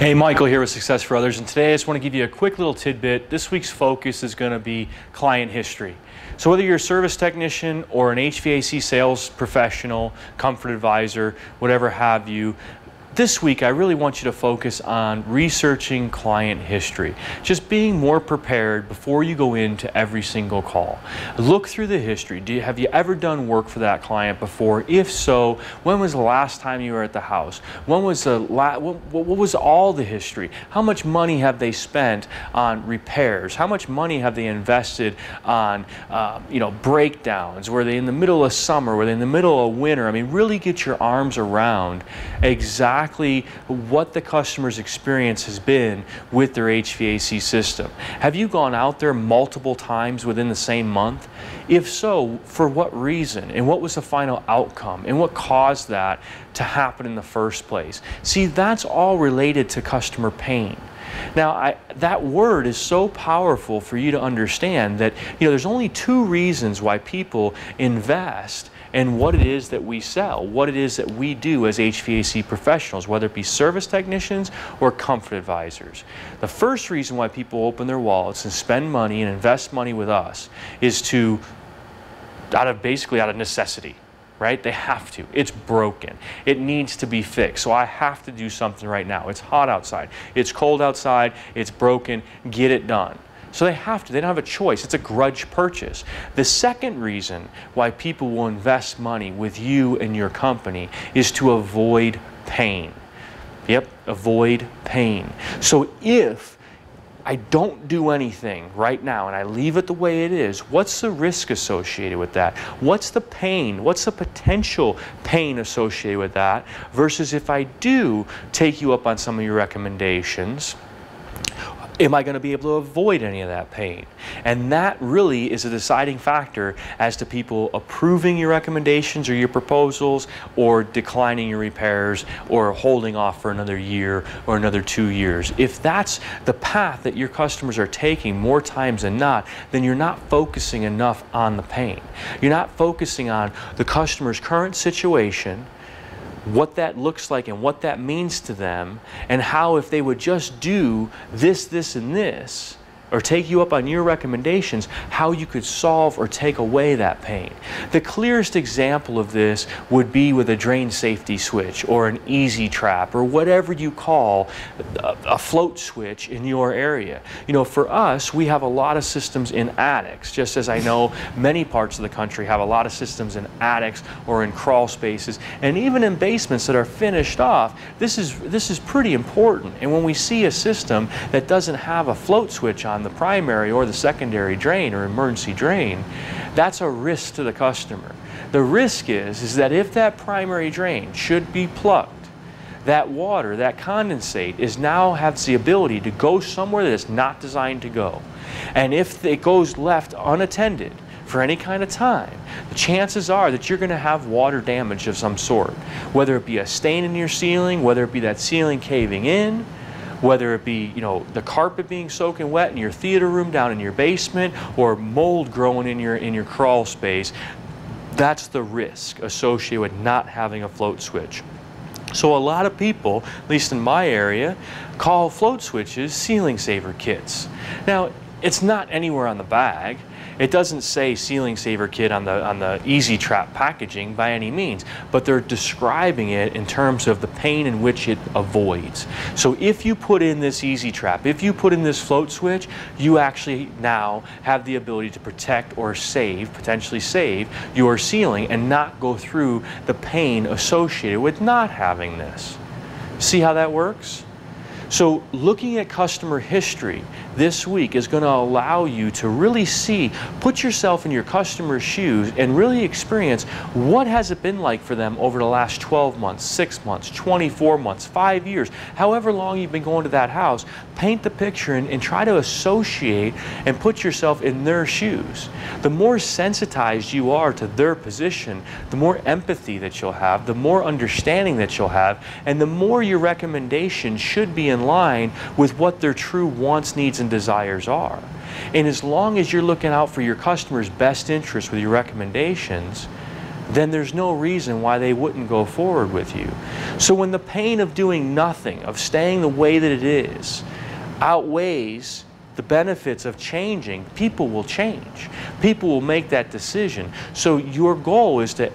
Hey, Michael here with Success for Others, and today I just want to give you a quick little tidbit. This week's focus is going to be client history. So whether you're a service technician or an HVAC sales professional, comfort advisor, whatever have you, this week I really want you to focus on researching client history. Just being more prepared before you go into every single call. Look through the history. Have you ever done work for that client before? If so, when was the last time you were at the house? When was what was all the history? How much money have they spent on repairs? How much money have they invested on breakdowns? Were they in the middle of summer? Were they in the middle of winter? I mean, really get your arms around exactly what the customer's experience has been with their HVAC system. Have you gone out there multiple times within the same month? If so, for what reason? And what was the final outcome? And what caused that to happen in the first place? See, that's all related to customer pain. Now, that word is so powerful for you to understand that, there's only two reasons why people invest in what it is that we sell, what it is that we do as HVAC professionals, whether it be service technicians or comfort advisors. The first reason why people open their wallets and spend money and invest money with us is out of necessity. Right? They have to. It's broken. It needs to be fixed. So I have to do something right now. It's hot outside. It's cold outside. It's broken. Get it done. So they have to. They don't have a choice. It's a grudge purchase. The second reason why people will invest money with you and your company is to avoid pain. Yep, avoid pain. So if I don't do anything right now and I leave it the way it is, what's the risk associated with that? What's the pain? What's the potential pain associated with that? Versus if I do take you up on some of your recommendations, am I going to be able to avoid any of that pain? And that really is a deciding factor as to people approving your recommendations or your proposals or declining your repairs or holding off for another year or another 2 years. If that's the path that your customers are taking more times than not, then you're not focusing enough on the pain. You're not focusing on the customer's current situation, what that looks like and what that means to them, and how if they would just do this, this, and this, or take you up on your recommendations, how you could solve or take away that pain. The clearest example of this would be with a drain safety switch or an easy trap or whatever you call a float switch in your area. For us, we have a lot of systems in attics, just as I know many parts of the country have a lot of systems in attics or in crawl spaces, and even in basements that are finished off. This is pretty important. And when we see a system that doesn't have a float switch on the primary or the secondary drain or emergency drain, that's a risk to the customer. The risk is that if that primary drain should be plugged, that water, that condensate, now has the ability to go somewhere that it's not designed to go. And if it goes left unattended for any kind of time, the chances are that you're going to have water damage of some sort, whether it be a stain in your ceiling, whether it be that ceiling caving in, whether it be, the carpet being soaking wet in your theater room down in your basement, or mold growing in your crawl space. That's the risk associated with not having a float switch. So a lot of people, at least in my area, call float switches ceiling saver kits. Now, it's not anywhere on the bag. It doesn't say ceiling saver kit on the Easy Trap packaging by any means, but they're describing it in terms of the pain in which it avoids. So if you put in this Easy Trap, if you put in this float switch, you actually now have the ability to protect or potentially save your ceiling and not go through the pain associated with not having this. See how that works? So looking at customer history this week is going to allow you to really put yourself in your customer's shoes and really experience what has it been like for them over the last 12 months, 6 months, 24 months, 5 years, however long you've been going to that house. Paint the picture and try to associate and put yourself in their shoes. The more sensitized you are to their position, the more empathy that you'll have, the more understanding that you'll have, and the more your recommendations should be in line with what their true wants, needs, and desires are. And as long as you're looking out for your customer's best interest with your recommendations, then there's no reason why they wouldn't go forward with you. So when the pain of doing nothing, of staying the way that it is, outweighs the benefits of changing, people will change. People will make that decision. So your goal is to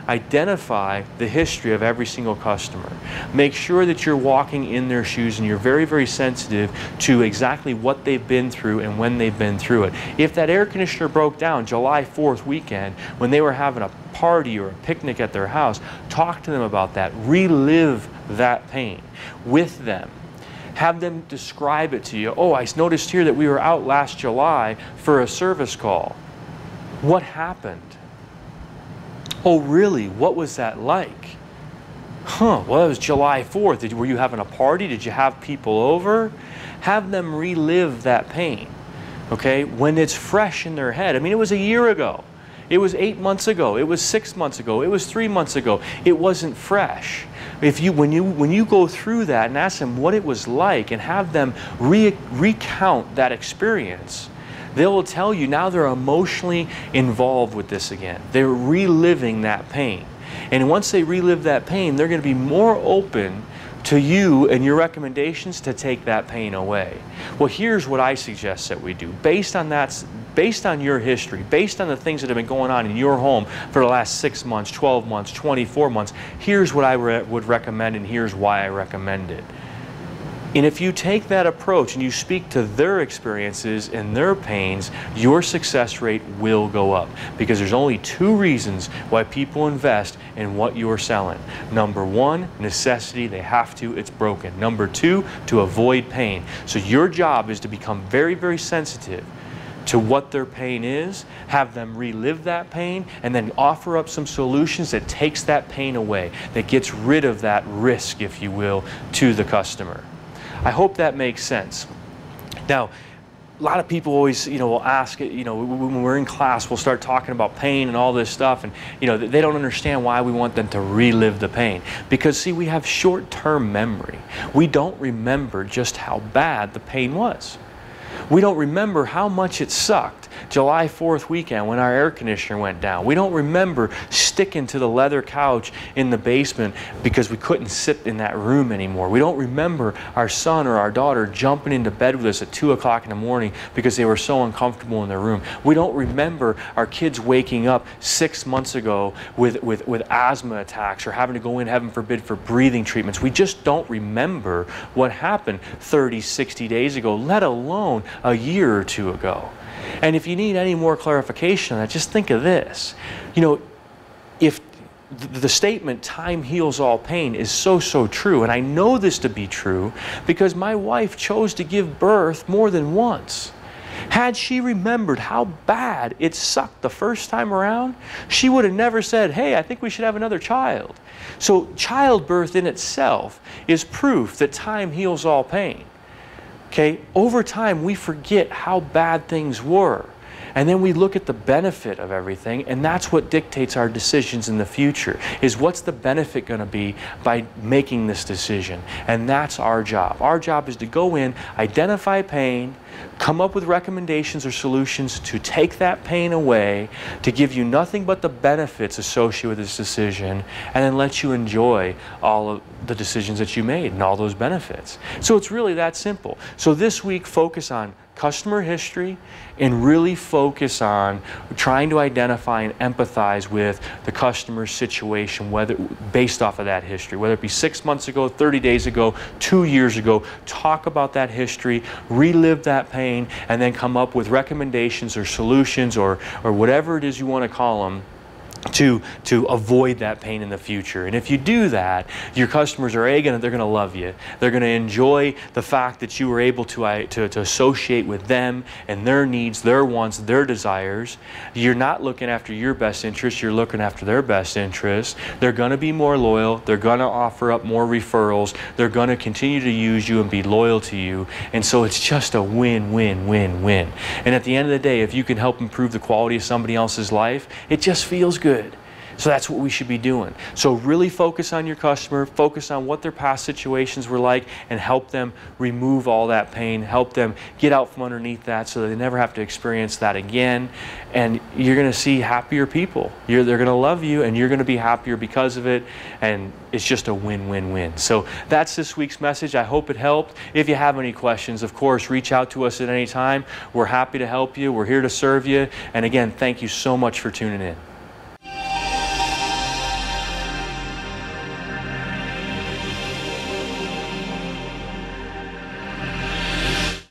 identify the history of every single customer. Make sure that you're walking in their shoes and you're very, very sensitive to exactly what they've been through and when they've been through it. If that air conditioner broke down July 4th weekend when they were having a party or a picnic at their house, talk to them about that. Relive that pain with them. Have them describe it to you. Oh, I noticed here that we were out last July for a service call. What happened? Oh, really? What was that like? Huh, well, it was July 4th. Were you having a party? Did you have people over? Have them relive that pain, okay? When it's fresh in their head. I mean, it was a year ago. It was 8 months ago. It was 6 months ago. It was 3 months ago. It wasn't fresh. When you go through that and ask them what it was like and have them recount that experience, they will tell you now they're emotionally involved with this again. They're reliving that pain. And once they relive that pain, they're going to be more open to you and your recommendations to take that pain away. Well, here's what I suggest that we do. Based on your history, based on the things that have been going on in your home for the last 6 months, 12 months, 24 months, here's what I would recommend and here's why I recommend it. And if you take that approach and you speak to their experiences and their pains, your success rate will go up. Because there's only 2 reasons why people invest in what you're selling. Number 1, necessity, they have to, it's broken. Number 2, to avoid pain. So your job is to become very, very sensitive to what their pain is, have them relive that pain, and then offer up some solutions that takes that pain away, that gets rid of that risk, if you will, to the customer. I hope that makes sense. Now, a lot of people always, will ask, when we're in class, we'll start talking about pain and all this stuff, and, they don't understand why we want them to relive the pain. Because, see, we have short-term memory. We don't remember just how bad the pain was. We don't remember how much it sucked July 4th weekend when our air conditioner went down. We don't remember sticking to the leather couch in the basement because we couldn't sit in that room anymore. We don't remember our son or our daughter jumping into bed with us at 2 o'clock in the morning because they were so uncomfortable in their room. We don't remember our kids waking up 6 months ago with asthma attacks or having to go in, heaven forbid, for breathing treatments. We just don't remember what happened 30, 60 days ago, let alone a year or 2 ago. And if you need any more clarification on that, just think of this. If the statement, time heals all pain, is so true, and I know this to be true because my wife chose to give birth more than once. Had she remembered how bad it sucked the first time around, she would have never said, hey, I think we should have another child. So childbirth in itself is proof that time heals all pain. Okay, over time we forget how bad things were. And then we look at the benefit of everything, and that's what dictates our decisions in the future, is what's the benefit going to be by making this decision? And that's our job. Our job is to go in, identify pain, come up with recommendations or solutions to take that pain away, to give you nothing but the benefits associated with this decision, and then let you enjoy all of the decisions that you made and all those benefits. So it's really that simple. So this week, focus on customer history and really focus on trying to identify and empathize with the customer's situation, whether based off of that history, whether it be 6 months ago, 30 days ago, 2 years ago. Talk about that history, relive that pain, and then come up with recommendations or solutions or whatever it is you want to call them to avoid that pain in the future. And if you do that, your customers are they're going to love you. They're going to enjoy the fact that you were able to associate with them and their needs, their wants, their desires. You're not looking after your best interests, you're looking after their best interests. They're going to be more loyal. They're going to offer up more referrals. They're going to continue to use you and be loyal to you. And so it's just a win-win-win-win. And at the end of the day, if you can help improve the quality of somebody else's life, it just feels good. So that's what we should be doing. So really focus on your customer, focus on what their past situations were like, and help them remove all that pain, help them get out from underneath that so that they never have to experience that again. And you're going to see happier people. They're going to love you, and you're going to be happier because of it, and it's just a win-win-win. So that's this week's message. I hope it helped. If you have any questions, of course, reach out to us at any time. We're happy to help you. We're here to serve you. And again, thank you so much for tuning in.